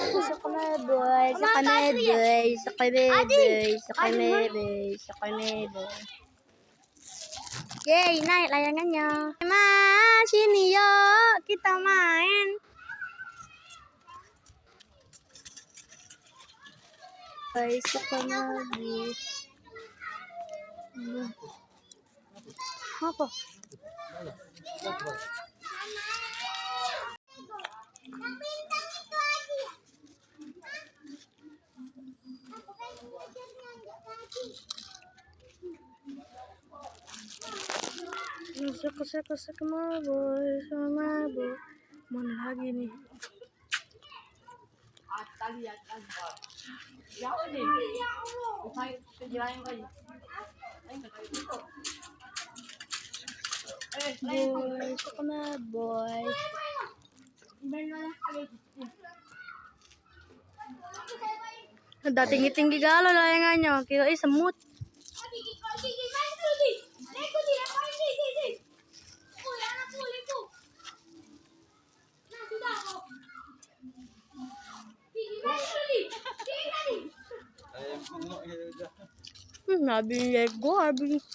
Sa kameboy, sa kameboy, sa kameboy, sa kameboy, sa kameboy. Yay, naik layangan nyo. Ma, sini yuk, kita main. Guys, sa kameboy. Apa? Suka sama boy. Mana lagi nih? Boy, sama boy. Tinggi-tinggi galau layangannya. Kira semut. Habis Lego, habis.